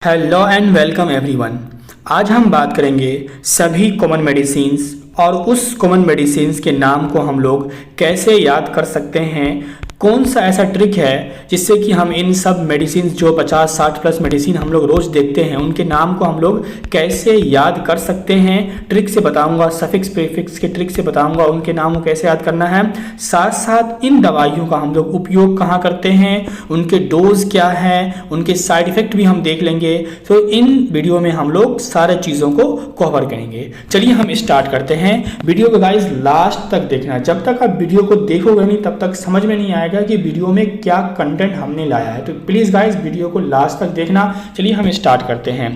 Hello and welcome everyone. आज हम बात करेंगे सभी कॉमन मेडिसिन्स और उस कॉमन मेडिसिन्स के नाम को हम लोग कैसे याद कर सकते हैं। कौन सा ऐसा ट्रिक है जिससे कि हम इन सब मेडिसिन जो 50-60 प्लस मेडिसिन हम लोग रोज़ देखते हैं उनके नाम को हम लोग कैसे याद कर सकते हैं। ट्रिक से बताऊंगा, सफिक्स प्रीफिक्स के ट्रिक से बताऊंगा उनके नाम को कैसे याद करना है। साथ साथ इन दवाइयों का हम लोग उपयोग कहाँ करते हैं, उनके डोज क्या है, उनके साइड इफ़ेक्ट भी हम देख लेंगे। तो इन वीडियो में हम लोग सारे चीज़ों को कवर करेंगे। चलिए हम स्टार्ट करते हैं। वीडियो को गाइज लास्ट तक देखना। जब तक आप वीडियो को देखोगे नहीं तब तक समझ में नहीं आएगा कि वीडियो में क्या कंटेंट हमने लाया है। तो प्लीज़ गाइज वीडियो को लास्ट तक देखना। चलिए हम स्टार्ट करते हैं।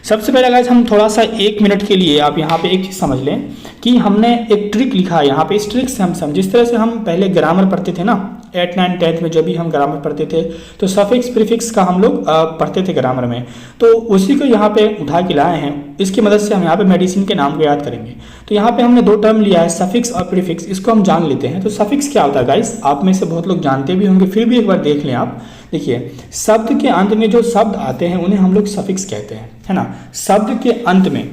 सबसे पहले गाइज हम थोड़ा सा 1 मिनट के लिए आप यहाँ पे एक चीज़ समझ लें कि हमने एक ट्रिक लिखा है यहाँ पे। इस ट्रिक से हम समझ, जिस तरह से हम पहले ग्रामर पढ़ते थे ना 8, 9, 10th में जब भी हम ग्रामर पढ़ते थे तो सफिक्स प्रीफिक्स का हम लोग पढ़ते थे ग्रामर में, तो उसी को यहाँ पे उठा के लाए हैं। इसकी मदद से हम यहाँ पे मेडिसिन के नाम को याद करेंगे। तो यहाँ पे हमने 2 टर्म लिया है, सफिक्स और प्रीफिक्स। इसको हम जान लेते हैं। तो सफिक्स क्या होता है गाइस, आप में से बहुत लोग जानते भी होंगे, फिर भी एक बार देख लें आप। देखिए, शब्द के अंत में जो शब्द आते हैं उन्हें हम लोग सफिक्स कहते हैं, है ना। शब्द के अंत में,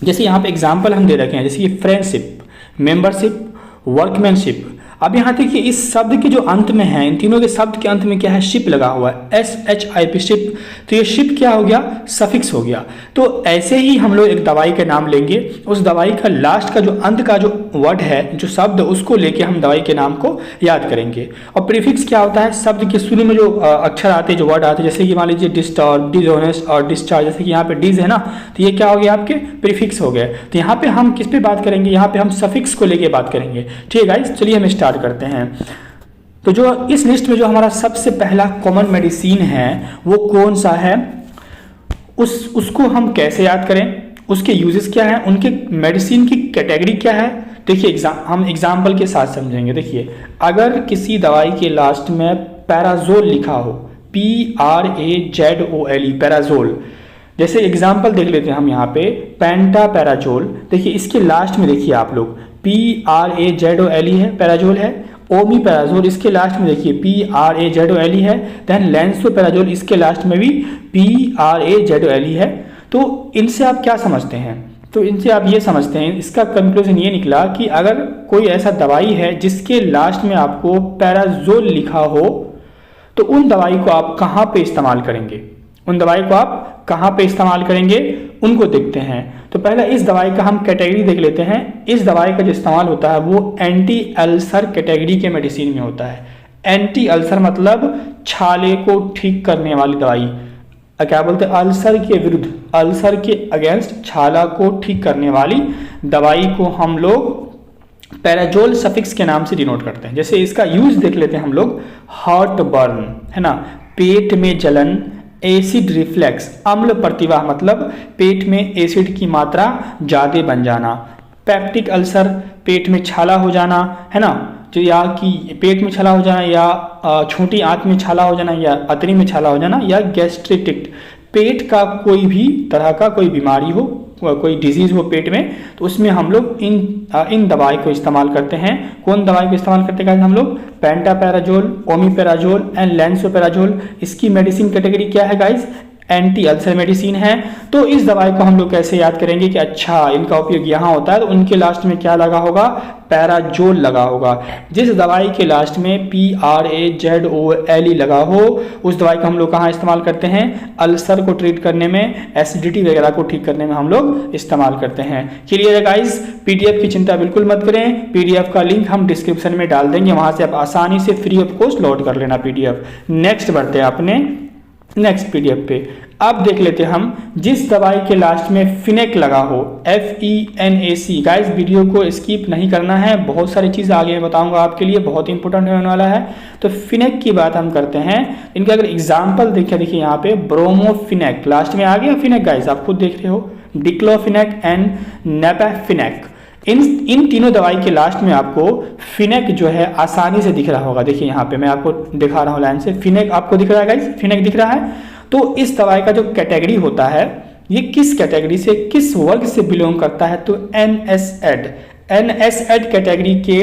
जैसे यहाँ पे एग्जाम्पल हम दे रखे हैं, जैसे कि फ्रेंडशिप, मेंबरशिप, वर्कमैनशिप। अब यहाँ देखिए इस शब्द के जो अंत में है, इन तीनों के शब्द के अंत में क्या है, शिप लगा हुआ है, SHIP शिप। तो ये शिप क्या हो गया, सफिक्स हो गया। तो ऐसे ही हम लोग एक दवाई के नाम लेंगे, उस दवाई का लास्ट का जो अंत का जो वर्ड है, जो शब्द, उसको लेके हम दवाई के नाम को याद करेंगे। और प्रीफिक्स क्या होता है, शब्द के शुरू में जो अक्षर आते हैं, जो वर्ड आते हैं, जैसे कि मान लीजिए डिस्टर्ब, डिसऑनेस्ट और डिस्चार्ज। जैसे कि यहाँ पे डिज है ना, तो ये क्या हो गया, आपके प्रीफिक्स हो गए। तो यहाँ पे हम किस पे बात करेंगे, यहाँ पे हम सफिक्स को लेके बात करेंगे। ठीक है गाइस, चलिए हम स्टार्ट करते हैं। तो जो इस लिस्ट में जो हमारा सबसे पहला कॉमन मेडिसिन है वो कौन सा है, उसको हम कैसे याद करें, उसके यूजेस क्या है, उनके मेडिसिन की कैटेगरी क्या है। देखिए हम एग्जाम्पल के साथ समझेंगे। देखिए, अगर किसी दवाई के लास्ट में पैराजोल लिखा हो, PRAZOLE, पैराजोल, जैसे एग्जाम्पल देख लेते हैं हम यहाँ पे पेंटापैराजोल। देखिए इसके लास्ट में देखिए आप लोग PRAZOLE है, पैराजोल है। ओमीपैराजोल इसके लास्ट में देखिए PRAZOLE है। देन लेंसोपैराजोल इसके लास्ट में भी PRAZOLE है। तो इनसे आप क्या समझते हैं, तो इनसे आप ये समझते हैं, इसका कंक्लूजन ये निकला कि अगर कोई ऐसा दवाई है जिसके लास्ट में आपको पैराजोल लिखा हो तो उन दवाई को आप कहाँ पे इस्तेमाल करेंगे, उन दवाई को आप कहाँ पे इस्तेमाल करेंगे, उनको देखते हैं। तो पहले इस दवाई का हम कैटेगरी देख लेते हैं। इस दवाई का जो इस्तेमाल होता है वो एंटी अल्सर कैटेगरी के मेडिसिन में होता है। एंटी अल्सर मतलब छाले को ठीक करने वाली दवाई, क्या बोलते हैं, अल्सर के विरुद्ध, अल्सर के अगेंस्ट छाला को ठीक करने वाली दवाई को हम लोग पैराजोल सफिक्स के नाम से डिनोट करते हैं। जैसे इसका यूज देख लेते हैं हम लोग, हार्ट बर्न, है ना, पेट में जलन, एसिड रिफ्लेक्स, अम्ल प्रतिवाह मतलब पेट में एसिड की मात्रा ज़्यादा बन जाना, पेप्टिक अल्सर, पेट में छाला हो जाना, है ना, जो या कि पेट में छाला हो जाना, या छोटी आंत में छाला हो जाना, या अतरी में छाला हो जाना, या गैस्ट्रिटिक, पेट का कोई भी तरह का कोई बीमारी हो, कोई डिजीज हो पेट में, तो उसमें हम लोग इन दवाई को इस्तेमाल करते हैं। कौन दवाई को इस्तेमाल करते हैं हम लोग, पेंटापैराजोल, ओमीपैराजोल एंड लेंसोपैराजोल। इसकी मेडिसिन कैटेगरी क्या है गाइस, एंटी अल्सर मेडिसिन है। तो इस दवाई को हम लोग कैसे याद करेंगे कि अच्छा इनका उपयोग यहाँ होता है, तो उनके लास्ट में क्या लगा होगा, पैराजोल लगा होगा। जिस दवाई के लास्ट में PRAZOLE लगा हो उस दवाई का हम लोग कहाँ इस्तेमाल करते हैं, अल्सर को ट्रीट करने में, एसिडिटी वगैरह को ठीक करने में हम लोग इस्तेमाल करते हैं। क्लियर है गाइस, PDF की चिंता बिल्कुल मत करें, PDF का लिंक हम डिस्क्रिप्शन में डाल देंगे, वहां से आप आसानी से फ्री ऑफ कॉस्ट लोड कर लेना PDF। नेक्स्ट बढ़ते हैं अपने नेक्स्ट PDF पे। अब देख लेते हैं हम जिस दवाई के लास्ट में फिनेक लगा हो, FENAC। गाइस वीडियो को स्किप नहीं करना है, बहुत सारी चीज़ आगे मैं बताऊंगा आपके लिए, बहुत इंपॉर्टेंट होने वाला है। तो फिनेक की बात हम करते हैं। इनका अगर एग्जाम्पल देखिए यहाँ पे ब्रोमोफिनेक, लास्ट में आ गया फिनेक, गाइस आप खुद देख रहे हो, डिक्लोफिनेक एंड नेपेफिनेक। इन तीनों दवाई के लास्ट में आपको फिनेक जो है आसानी से दिख रहा होगा। देखिए यहाँ पे मैं आपको दिखा रहा हूँ लाइन से, फिनेक आपको दिख रहा है गाइस, फिनेक दिख रहा है। तो इस दवाई का जो कैटेगरी होता है, ये किस कैटेगरी से, किस वर्ग से बिलोंग करता है, तो NSAID, NSAID कैटेगरी के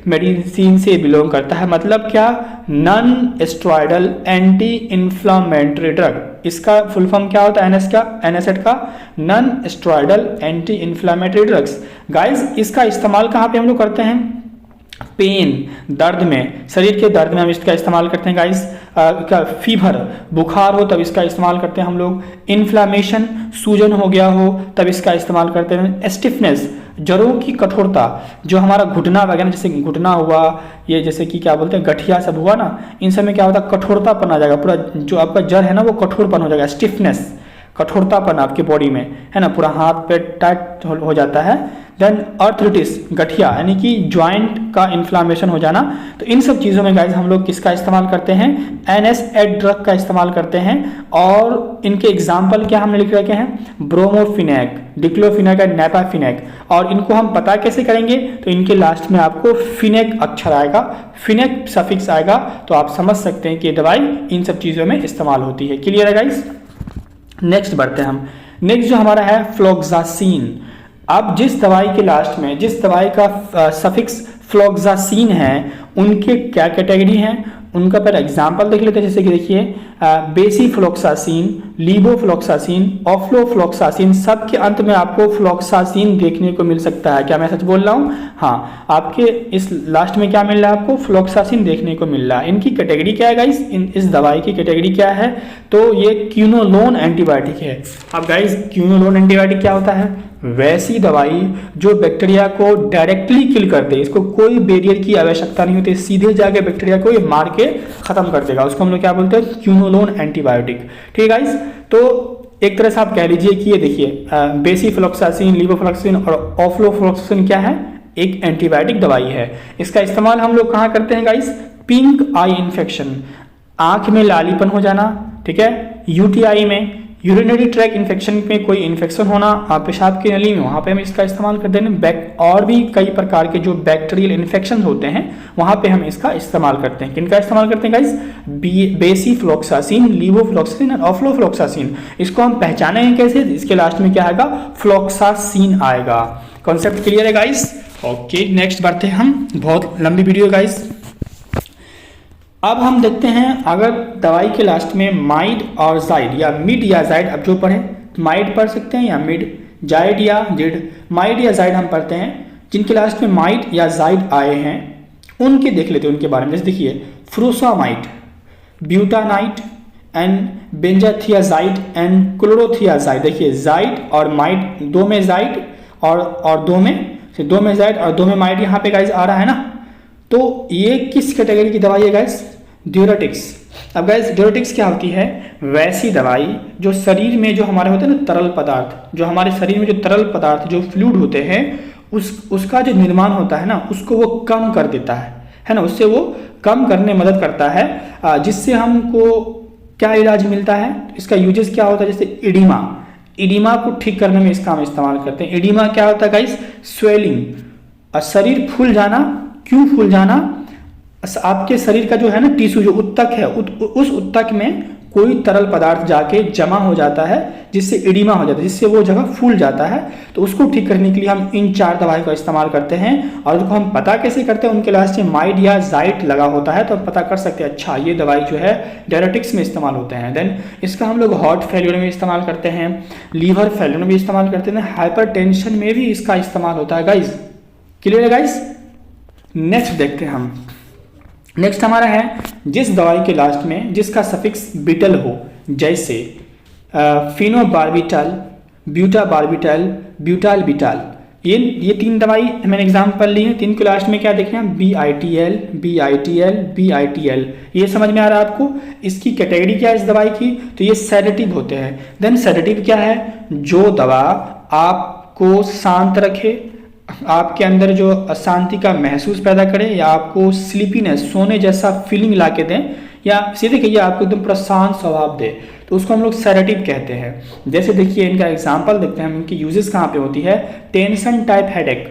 मेडिसिन से बिलोंग करता है। मतलब क्या? Non steroidal anti inflammatory drug. इसका फुल फॉर्म क्या होता है NSAID का? Non steroidal anti inflammatory drugs. Guys इसका इस्तेमाल कहाँ पे हम लोग करते हैं? पेन, दर्द में, शरीर के दर्द में हम इसका इस्तेमाल करते हैं गाइस। फीवर, बुखार हो तब इसका इस्तेमाल करते हैं हम लोग। इन्फ्लामेशन, सूजन हो गया हो तब इसका इस्तेमाल करते हैं। स्टिफनेस, जड़ों की कठोरता, जो हमारा घुटना वगैरह, जैसे घुटना हुआ, ये जैसे कि क्या बोलते हैं गठिया सब हुआ ना, इन सब में क्या होता है? कठोरतापन आ जाएगा, पूरा जो आपका जड़ है ना वो कठोरपन हो जाएगा। स्टिफनेस, कठोरतापन आपके बॉडी में है ना, पूरा हाथ पे टाइट हो जाता है। देन आर्थराइटिस, गठिया यानी कि ज्वाइंट का इन्फ्लामेशन हो जाना। तो इन सब चीज़ों में गाइज हम लोग किसका इस्तेमाल करते हैं? NSAID ड्रग का इस्तेमाल करते हैं। और इनके एग्जाम्पल क्या हमने लिख रखे हैं? ब्रोमोफिनेक, डिक्लोफिनेक, नेपाफिनेक। और इनको हम पता कैसे करेंगे? तो इनके लास्ट में आपको फिनेक अक्षर आएगा, फिनेक सफिक्स आएगा, तो आप समझ सकते हैं कि दवाई इन सब चीज़ों में इस्तेमाल होती है। क्लियर है गाइज? नेक्स्ट बढ़ते हैं हम। नेक्स्ट जो हमारा है फ्लोक्सासिन। अब जिस दवाई के लास्ट में, जिस दवाई का सफिक्स फ्लोक्सासिन है, उनके क्या कैटेगरी हैं उनका पर एग्जाम्पल देख लेते हैं। जैसे कि देखिए बेसिफ्लोक्सासिन, लीवोफ्लोक्सासिन, ऑफ्लोफ्लोक्सासिन, सबके अंत में आपको फ्लोक्सासिन देखने को मिल सकता है। क्या मैं सच बोल रहा हूँ? हाँ, आपके इस लास्ट में क्या मिल रहा है? आपको फ्लोक्सासिन देखने को मिल रहा है। इनकी कैटेगरी क्या है गाइस? इस दवाई की कैटेगरी क्या है? तो ये क्यूनोलोन एंटीबायोटिक है। अब गाइस क्यूनोलोन एंटीबायोटिक क्या होता है? वैसी दवाई जो बैक्टीरिया को डायरेक्टली किल कर दे, इसको कोई बैरियर की आवश्यकता नहीं होती, सीधे जाके बैक्टीरिया को ये मार के खत्म कर देगा, उसको हम लोग क्या बोलते हैं? क्यूनोलोन एंटीबायोटिक। ठीक है गाइस, तो एक तरह से आप कह लीजिए कि ये देखिए बेसिफ्लोक्सासिन, लीवोफ्लोक्सासिन और ऑफ्लोफ्लोक्सासिन क्या है? एक एंटीबायोटिक दवाई है। इसका इस्तेमाल हम लोग कहाँ करते हैं गाइस? पिंक आई इन्फेक्शन, आंख में लालीपन हो जाना, ठीक है, UTI में, यूरिनरी ट्रैक इन्फेक्शन में कोई इन्फेक्शन होना पेशाब की नली में, वहाँ पे हम इसका इस्तेमाल करते हैं। और भी कई प्रकार के जो बैक्टीरियल इन्फेक्शन होते हैं वहाँ पे हम इसका इस्तेमाल करते हैं। किनका इस्तेमाल करते हैं गाइस? बेसिफ्लोक्सासिन, लीवोफ्लोक्सासिन और ऑफ्लोफ्लोक्सासिन। इसको हम पहचानेंगे कैसे? इसके लास्ट में क्या आएगा? फ्लोक्सासिन आएगा। कॉन्सेप्ट क्लियर है गाइस? ओके, नेक्स्ट बढ़ते हैं हम। बहुत लंबी वीडियो गाइस। अब हम देखते हैं अगर दवाई के लास्ट में माइड और जाइड या मिड या जाइड, अब जो पढ़ें माइड पढ़ सकते हैं या मिड, जाइड या जिड। माइड या जाइड हम पढ़ते हैं जिनके लास्ट में माइड या जाइड आए हैं, उनके देख लेते हैं उनके बारे में। जैसे देखिए फ्रूसामाइड, ब्यूटानाइट एंड बेंजाथियाजाइड एंड क्लोरोथियाजाइड। देखिए जाइड और माइड, दो में जाइड और दो में जाइड और दो में माइड यहाँ पे गाइज आ रहा है ना। तो ये किस कैटेगरी की दवाई है गाइस? ड्यूरेटिक्स। अब गाइस ड्यूरेटिक्स क्या होती है? वैसी दवाई जो शरीर में जो हमारे होते हैं ना तरल पदार्थ, जो हमारे शरीर में जो तरल पदार्थ जो फ्लूइड होते हैं उसका जो निर्माण होता है ना, उसको वो कम कर देता है ना, उससे वो कम करने में मदद करता है, जिससे हमको क्या इलाज मिलता है? इसका यूजेस क्या होता है? जैसे इडीमा को ठीक करने में इसका हम इस्तेमाल करते हैं। इडीमा क्या होता है गाइस? स्वेलिंग, शरीर फूल जाना। क्यों फूल जाना? आपके शरीर का जो है ना टिश्यू, जो उत्तक है, उस उत्तक में कोई तरल पदार्थ जाके जमा हो जाता है, जिससे इडीमा हो जाता है, जिससे वो जगह फूल जाता है। तो उसको ठीक करने के लिए हम इन 4 दवाई का इस्तेमाल करते हैं। और उसको हम पता कैसे करते हैं? उनके लास्ट में माइड या जाइड लगा होता है तो हम पता कर सकते हैं, अच्छा ये दवाई जो है डायरेटिक्स में इस्तेमाल होते हैं। देन इसका हम लोग हार्ट फेल्यूर में इस्तेमाल करते हैं, लीवर फेल्यूर में भी इस्तेमाल करते हैं, हाइपरटेंशन में भी इसका इस्तेमाल होता है गाइज। क्लियर है गाइज? नेक्स्ट देखते हैं हम। नेक्स्ट हमारा है जिस दवाई के लास्ट में जिसका सफिक्स बिटल हो, जैसे फिनोबार्बिटल, ब्यूटाबार्बिटल, ब्यूटालबिटल, ये 3 दवाई मैंने एग्जाम्पल ली है। 3 के लास्ट में क्या देखें हम? BITL, BITL, BITL। ये समझ में आ रहा है आपको? इसकी कैटेगरी क्या है इस दवाई की? तो ये सेडेटिव होते हैं। देन सेडेटिव क्या है? जो दवा आपको शांत रखे, आपके अंदर जो अशांति का महसूस पैदा करे, या आपको स्लीपीनेस, सोने जैसा फीलिंग ला के दें, या सीधे कहिए आपको एकदम प्रशांत स्वभाव दे, तो उसको हम लोग सेडेटिव कहते हैं। जैसे देखिए इनका एग्जांपल देखते हैं हम, इनकी यूजेस कहाँ पे होती है? टेंशन टाइप हेडेक,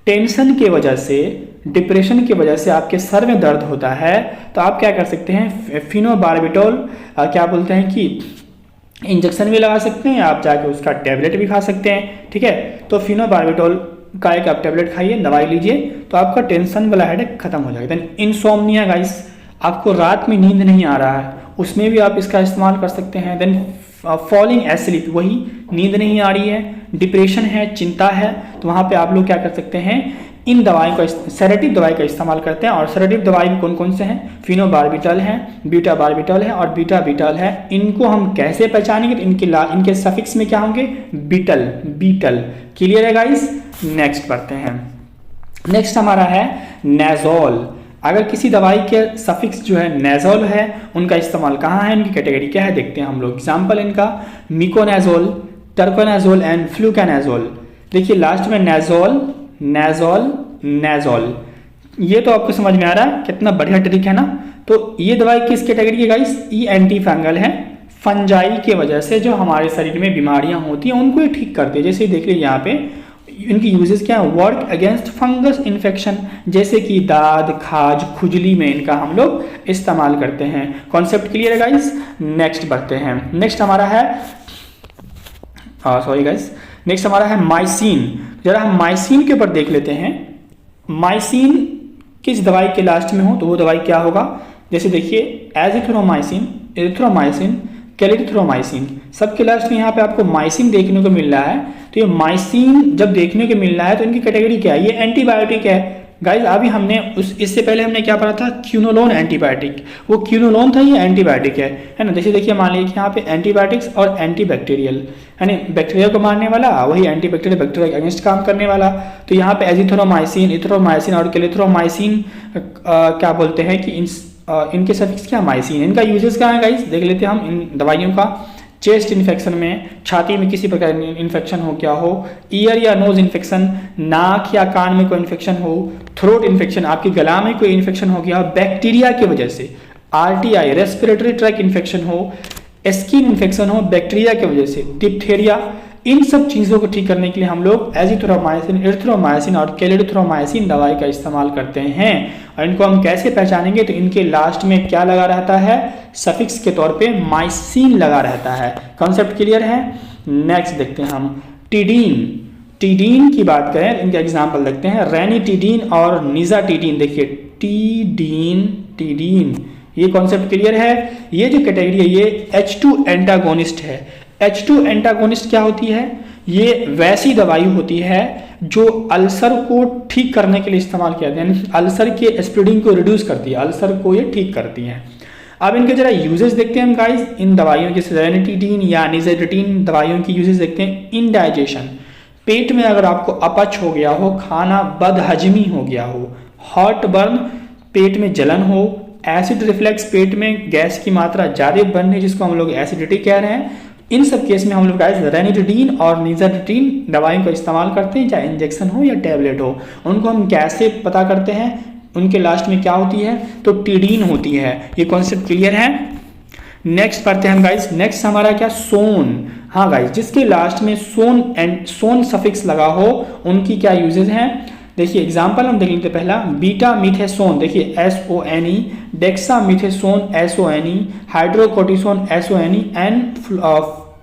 टेंशन की वजह से, डिप्रेशन की वजह से आपके सर में दर्द होता है, तो आप क्या कर सकते हैं? फिनोबार्बिटोल क्या बोलते हैं कि इंजेक्शन भी लगा सकते हैं, आप जाके उसका टैबलेट भी खा सकते हैं। ठीक है, तो फिनोबार्बिटोल का एक आप टेबलेट खाइए, दवाई लीजिए, तो आपका टेंशन वाला हेडेक खत्म हो जाएगा। देन इंसोम्निया गाइस, आपको रात में नींद नहीं आ रहा है, उसमें भी आप इसका इस्तेमाल कर सकते हैं। देन फॉलिंग एस्लीप, वही नींद नहीं आ रही है, डिप्रेशन है, चिंता है, तो वहाँ पे आप लोग क्या कर सकते हैं, इन दवाइयों का सेडेटिव दवाई का इस्तेमाल करते हैं। और सेडेटिव दवाई भी कौन कौन से हैं, फिनोबार्बिटल है, बीटा बार्बिटल है और बीटा बिटल है। इनको हम कैसे पहचानेंगे, तो इनके सफिक्स में क्या होंगे, बिटल, बीटल। क्लियर है गाइस। नेक्स्ट बढ़ते हैं। नेक्स्ट हमारा है नेजोल। अगर किसी दवाई के सफिक्स जो है नेजोल है, उनका इस्तेमाल कहाँ है, उनकी कैटेगरी क्या है, देखते हैं हम लोग। एग्जाम्पल इनका मिकोनेजोल, टर्कोनेजोल एंड फ्लूकानेजोल। देखिए लास्ट में नेजोल, नेजोल, नेजोल, ये तो आपको समझ में आ रहा है, कितना बढ़िया ट्रिक है ना। तो ये दवाई किस कैटेगरी की गाइस, ये एंटी फंगल है। फंजाई के वजह से जो हमारे शरीर में बीमारियां होती हैं उनको ये ठीक करती है। जैसे देख लीजिए यहाँ पे इनकी यूजेस क्या है, वर्क अगेंस्ट फंगस इन्फेक्शन, जैसे कि दाद, खाज, खुजली में इनका हम लोग इस्तेमाल करते हैं। कॉन्सेप्ट क्लियर है गाइस। नेक्स्ट बढ़ते हैं। नेक्स्ट हमारा है सॉरी गाइस, नेक्स्ट हमारा है माइसिन। जरा हम माइसिन के ऊपर देख लेते हैं। माइसिन किस दवाई के लास्ट में हो, तो वो दवाई क्या होगा, जैसे देखिए एजिथ्रोमाइसिन, एरिथ्रोमाइसिन, कैलिथ्रोमाइसिन, सबके लास्ट में यहाँ पे आपको माइसिन देखने को मिल रहा है। तो ये माइसिन जब देखने को मिल रहा है तो इनकी कैटेगरी क्या है, ये एंटीबायोटिक है गाइज। अभी हमने इससे पहले हमने क्या पढ़ा था, क्यूनोलोन एंटीबायोटिक, वो क्यूनोलोन था, ये एंटीबायोटिक है ना। जैसे देखिए मान लीजिए कि यहाँ पे एंटीबायोटिक्स और एंटीबैक्टीरियल, यानी बैक्टीरिया को मारने वाला, वही एंटीबैक्टीरियल, बैक्टीरिया के अगेंस्ट काम करने वाला। तो यहाँ पे एजिथ्रोमाइसिन, इथ्रोमाइसिन और कैलिथ्रोमाइसिन क्या बोलते हैं कि इनके सफिक्स क्या, माइसिन। इनका यूजेस क्या है गाइज, देख लेते हैं हम इन दवाइयों का। चेस्ट इन्फेक्शन में, छाती में किसी प्रकार इन्फेक्शन हो क्या हो, ईयर या नोज इन्फेक्शन, नाक या कान में कोई इन्फेक्शन हो, थ्रोट इन्फेक्शन, आपके गला में कोई इन्फेक्शन हो गया बैक्टीरिया की वजह से, आरटीआई रेस्पिरेटरी ट्रैक इन्फेक्शन हो, स्किन इन्फेक्शन हो बैक्टीरिया की वजह से, डिप्थेरिया, इन सब चीज़ों को ठीक करने के लिए हम लोग एजिथ्रोमाइसिन, एरिथ्रोमाइसिन और कैलिथ्रोमाइसिन दवाई का इस्तेमाल करते हैं। और इनको हम कैसे पहचानेंगे, तो इनके लास्ट में क्या लगा रहता है, सफिक्स के तौर पे माइसिन लगा रहता है। कॉन्सेप्ट क्लियर है। नेक्स्ट देखते हैं हम टिडीन। टिडीन की बात करें, इनके एग्जाम्पल देखते हैं, रेनिटिडीन और निजाटिडीन। देखिए टिडीन, टिडीन, ये कॉन्सेप्ट क्लियर है। ये जो कैटेगरी है ये H2 एंटागोनिस्ट है। H2 एंटागोनिस्ट क्या होती है, ये वैसी दवाई होती है जो अल्सर को ठीक करने के लिए इस्तेमाल किया जाता है, यानी अल्सर के स्प्रेडिंग को रिड्यूस करती है, अल्सर को ये ठीक करती है। अब इनके जरा यूजेस देखते हैं हम गाइस, इन दवाइयों जैसे रेनिटिडीन या निजाटिडीन दवाइयों की यूजेस देखते हैं। इंडाइजेशन, पेट में अगर आपको अपच हो गया हो, खाना बदहजमी हो गया हो, हार्ट बर्न, पेट में जलन हो, एसिड रिफ्लेक्स, पेट में गैस की मात्रा ज़्यादा बढ़ने जिसको हम लोग एसिडिटी कह रहे हैं, इन सब केस में हम लोग गाइस रेनिटिडीन और निजाटिडीन दवाइयों का इस्तेमाल करते हैं, चाहे इंजेक्शन हो या टैबलेट हो। उनको हम कैसे पता करते हैं, उनके लास्ट में क्या होती है, तो टिडीन होती है। ये कॉन्सेप्ट क्लियर है। नेक्स्ट पढ़ते हैं हम गाइस। नेक्स्ट हमारा क्या, सोन। हाँ गाइस, जिसके लास्ट में सोन सफिक्स लगा हो उनकी क्या यूजेस हैं, देखिए एग्जाम्पल हम देख लेते हैं। पहला बीटा मिथेसोन, देखिए SONE, dexamethasone SONE, hydrocortisone SONE and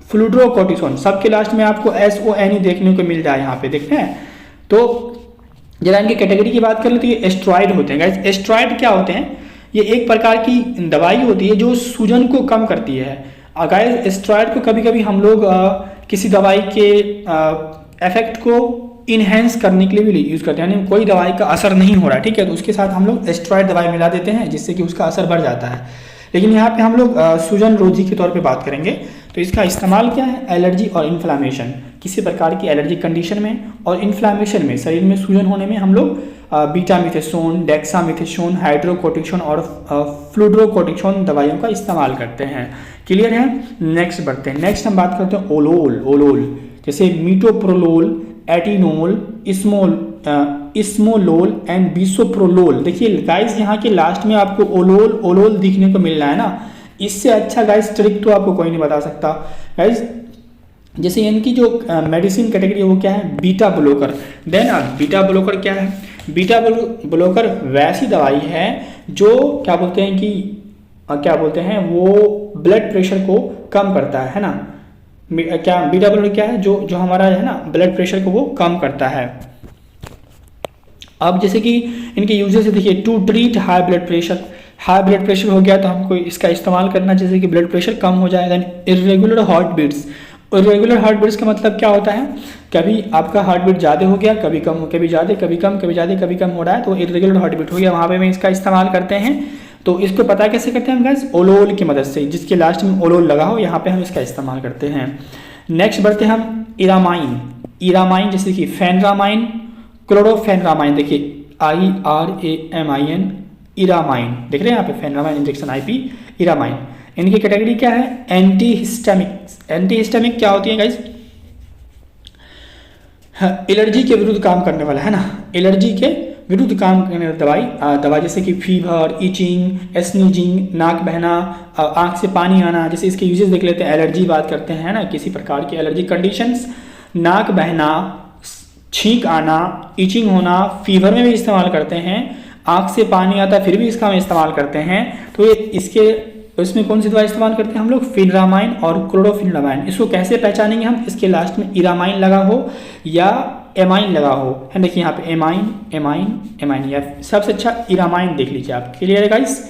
fludrocortisone, सबके लास्ट में आपको SONE देखने को मिल जाए। यहाँ पे देखते हैं तो जरा इनकी कैटेगरी की बात कर ले तो ये एस्ट्रॉइड होते हैं गाइस। एस्ट्रॉइड क्या होते हैं, ये एक प्रकार की दवाई होती है जो सूजन को कम करती है। गाइस एस्ट्रॉइड को कभी कभी हम लोग किसी दवाई के इफेक्ट को इनहेंस करने के लिए भी यूज़ करते हैं, यानी कोई दवाई का असर नहीं हो रहा, ठीक है, तो उसके साथ हम लोग एस्ट्रॉइड दवाई मिला देते हैं जिससे कि उसका असर बढ़ जाता है। लेकिन यहाँ पे हम लोग सूजन रोधी के तौर पे बात करेंगे। तो इसका इस्तेमाल क्या है, एलर्जी और इन्फ्लामेशन, किसी प्रकार की एलर्जी कंडीशन में और इन्फ्लामेशन में, शरीर में सूजन होने में हम लोग बीटा मिथेसोन, डेक्सा मिथेसोन, हाइड्रोकोर्टिसोन और फ्लूड्रोकोर्टिसोन दवाइयों का इस्तेमाल करते हैं। क्लियर है। नेक्स्ट बढ़ते हैं। नेक्स्ट हम बात करते हैं ओलोल। ओलोल जैसे मीटोप्रोलोल, एटिनोल, इस्मोलोल एंड बिसोप्रोलोल। देखिए गाइस यहाँ के लास्ट में आपको ओलोल ओलोल दिखने को मिल रहा है ना, इससे अच्छा गाइस ट्रिक तो आपको कोई नहीं बता सकता गाइस। जैसे इनकी जो मेडिसिन कैटेगरी है वो क्या है, beta blocker. Then beta blocker क्या है, बीटा ब्लॉकर वैसी दवाई है जो क्या बोलते हैं कि वो ब्लड प्रेशर को कम करता है ना। क्या बीटा ब्लॉकर क्या है, जो हमारा है ना ब्लड प्रेशर को वो कम करता है। अब जैसे कि इनके यूजेस से देखिए, to treat high blood pressure, high blood pressure हो गया तो हमको इसका इस्तेमाल करना जैसे कि ब्लड प्रेशर कम हो जाए। Then irregular heart beats, irregular heart beats का मतलब क्या होता है, कभी आपका हार्ट बीट ज़्यादा हो गया, कभी कम, कभी ज़्यादा, कभी कम, कभी ज़्यादा, कभी कम हो रहा है, तो इरेगुलर हार्ट बीट हो गया, वहाँ पे हम इसका इस्तेमाल करते हैं। तो इसको पता कैसे करते हैं हम गाइस, ओलोल की मदद से, जिसके लास्ट में ओलोल लगा हो यहाँ पे हम इसका इस्तेमाल करते हैं। नेक्स्ट बढ़ते हैं हम इरामाइन, इरामाइन जैसे कि फेनरामाइन, क्लोरोफेनरामाइन, देखिए IRAMIN, इरामाइन, देख रहे हैं यहाँ पे फेनरामाइन इंजेक्शन IP, इरामाइन। इनकी कैटेगरी क्या है, एंटी हिस्टामिक। एंटी हिस्टामिक क्या होती है गाइस, एलर्जी के विरुद्ध काम करने वाला है ना, एलर्जी के विरुद्ध काम करने वाली दवाई जैसे कि फीवर, इचिंग, स्नीजिंग, नाक बहना, आंख से पानी आना, जैसे इसके यूजेस देख लेते हैं। एलर्जी बात करते हैं ना, किसी प्रकार की एलर्जी कंडीशंस, नाक बहना, छींक आना, इचिंग होना, फीवर में भी इस्तेमाल करते हैं, आंख से पानी आता फिर भी इसका हम इस्तेमाल करते हैं। तो ये इसके इसमें कौन सी दवाई इस्तेमाल करते हैं हम लोग, फिनरामाइन और क्लोरोफिनरामाइन। इसको कैसे पहचानेंगे हम, इसके लास्ट में इरामाइन लगा हो या एमाइन लगा हो, है देखिए यहाँ पे एमाइन, एमाइन, एमाइन, या सबसे अच्छा इरामाइन देख लीजिए आप। क्लियर है गाइस।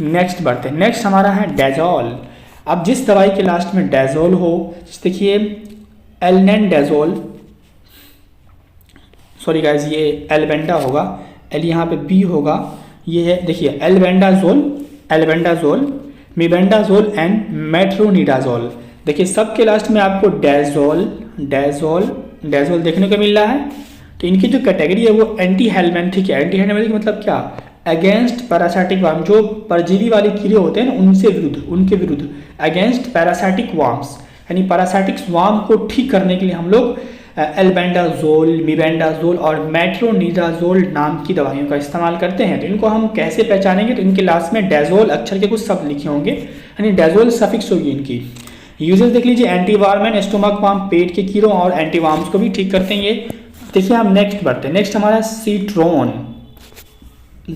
नेक्स्ट बढ़ते हैं, नेक्स्ट हमारा है डेजोल। अब जिस दवाई के लास्ट में डेजोल हो, देखिए एल्बेंडाजोल, सॉरी गाइस ये एल्बेंडा होगा, एल यहाँ पे बी होगा, ये है देखिए एल्बेंडाजोल, एल्बेंडाजोल, मिबेंडाजोल एंड मेट्रोनिडाजोल। देखिए सबके लास्ट में आपको डेजोल, डेजोल, डेजोल देखने को मिल रहा है। तो इनकी जो कैटेगरी है वो एंटी हेलमेंथिक है। एंटी हेलमेंथिक मतलब क्या, अगेंस्ट पैरासाइटिक वार्म, जो परजीवी वाले कीड़े होते हैं ना उनसे विरुद्ध, उनके विरुद्ध, अगेंस्ट पैरासाइटिक वार्म्स, यानी पैरासाइटिक स्वार्म को ठीक करने के लिए हम लोग एल्बेंडाजोल, मिबेंडाजोल और मेट्रोनिडाजोल नाम की दवाइयों का इस्तेमाल करते हैं। तो इनको हम कैसे पहचानेंगे, तो इनके लास्ट में डेजोल अक्षर के कुछ शब्द लिखे होंगे, यानी डेजोल सफिक्स होगी इनकी। यूजेस देख लीजिए, एंटीवार्म एंड स्टोमक वार्म, पेट के कीड़ों और एंटीवार्म्स को भी ठीक करते हैं ये। देखिए हम नेक्स्ट बढ़ते हैं, नेक्स्ट हमारा सीट्रोन।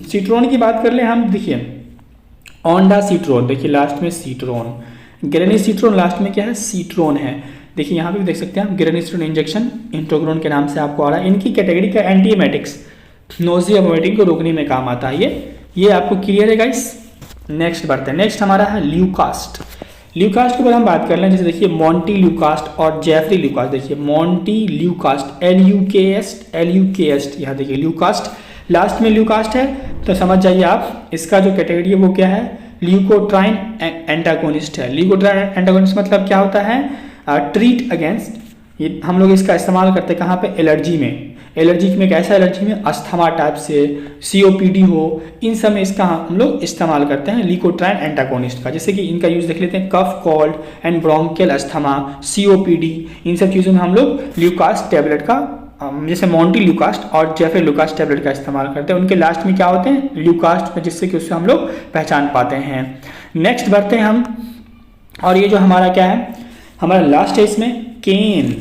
सीट्रोन की बात कर ले हम, देखिए ओंडासीट्रोन, देखिए लास्ट में सीट्रोन, ग्रेनिसीट्रोन लास्ट में क्या है, सीट्रोन है। देखिए यहाँ पे भी देख सकते हैं हम, ग्रेनिसीट्रोन इंजेक्शन इंट्रोग्रोन के नाम से आपको आ रहा है। इनकी कैटेगरी का एंटीएमेटिक्स, नोजिया वोमिटिंग को रोकने में काम आता है ये आपको क्लियर है गाइस। नेक्स्ट बढ़ते हैं, नेक्स्ट हमारा है ल्यूकास्ट। ल्यूकास्ट के ऊपर हम बात कर लें, जैसे देखिए मॉन्टी ल्यूकास्ट और जेफरी ल्यूकास्ट। देखिए मॉन्टी ल्यूकास्ट, LUKAST, यहाँ देखिए ल्यूकास्ट, लास्ट में ल्यूकास्ट है तो समझ जाइए आप इसका जो कैटेगरी है वो क्या है, ल्यूकोट्राइन एंटागोनिस्ट है। ल्यूकोट्राइन एंटागोनिस्ट मतलब क्या होता है, ट्रीट अगेंस्ट, ये हम लोग इसका इस्तेमाल करते हैं कहाँ पे, एलर्जी में। एलर्जी में कैसा, एलर्जी में अस्थमा टाइप से, COPD हो, इन सब में इसका हम लोग इस्तेमाल करते हैं ल्यूकोट्राइन एंटागोनिस्ट का। जैसे कि इनका यूज देख लेते हैं, cough, cold and bronchial asthma, COPD, इन सब चीज़ों में हम लोग ल्यूकास्ट टैबलेट का, जैसे मॉन्टी ल्यूकास्ट और जेफरी ल्यूकास्ट टैबलेट का इस्तेमाल करते हैं। उनके लास्ट में क्या होते हैं, ल्यूकास्ट, जिससे कि उससे हम लोग पहचान पाते हैं। नेक्स्ट बढ़ते हैं हम, और ये जो हमारा क्या है, हमारा लास्ट है इसमें केन।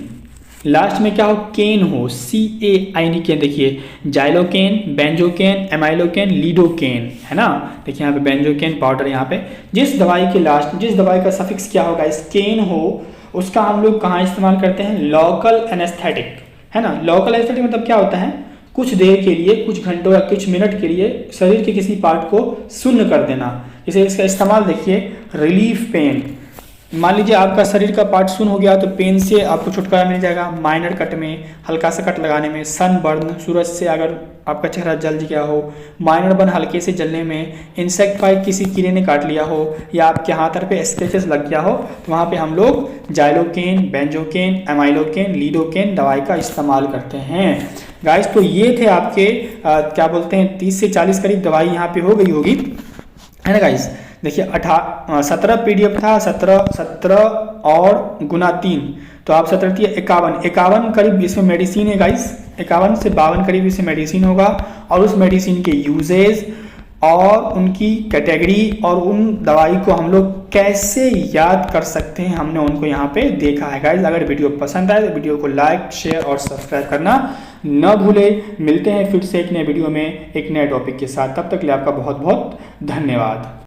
लास्ट में क्या हो, केन हो, CAIN, केन। देखिए जाइलोकेन, बेंजोकेन, एमाइलोकेन, लीडोकेन, है ना। देखिए यहाँ पे बेंजोकेन पाउडर, यहाँ पे जिस दवाई के लास्ट, जिस दवाई का सफिक्स क्या होगा, इस केन हो, उसका हम लोग कहाँ इस्तेमाल करते हैं, लोकल एनेस्थेटिक, है ना। लोकल एनेस्थेटिक मतलब क्या होता है, कुछ देर के लिए, कुछ घंटों या कुछ मिनट के लिए शरीर के किसी पार्ट को शून्य कर देना। जैसे इसका इस्तेमाल देखिए, रिलीफ पेन, मान लीजिए आपका शरीर का पार्ट सुन हो गया तो पेन से आपको छुटकारा मिल जाएगा। माइनर कट में, हल्का सा कट लगाने में, सन बर्न, सूरज से अगर आपका चेहरा जल गया हो, माइनर बर्न हल्के से जलने में, इंसेक्ट बाइट किसी कीड़े ने काट लिया हो, या आपके हाथ पे स्क्रैचेस लग गया हो, तो वहाँ पे हम लोग जाइलोकेन, बेंजोकेन, एमाइलोकेन, लीडोकेन दवाई का इस्तेमाल करते हैं गाइस। तो ये थे आपके क्या बोलते हैं 30 से 40 करीब दवाई यहाँ पे हो गई होगी, है ना गाइस। देखिए 17 PDF था, 17 और गुना 3, तो आप 17 थी 51 करीब इसमें मेडिसिन है गाइस। 51 से 52 करीब इसमें मेडिसिन होगा, और उस मेडिसिन के यूजेज और उनकी कैटेगरी और उन दवाई को हम लोग कैसे याद कर सकते हैं, हमने उनको यहाँ पे देखा है गाइस। अगर वीडियो पसंद आए तो वीडियो को लाइक, शेयर और सब्सक्राइब करना न भूले। मिलते हैं फिर से एक नए वीडियो में एक नए टॉपिक के साथ, तब तक के लिए आपका बहुत बहुत धन्यवाद।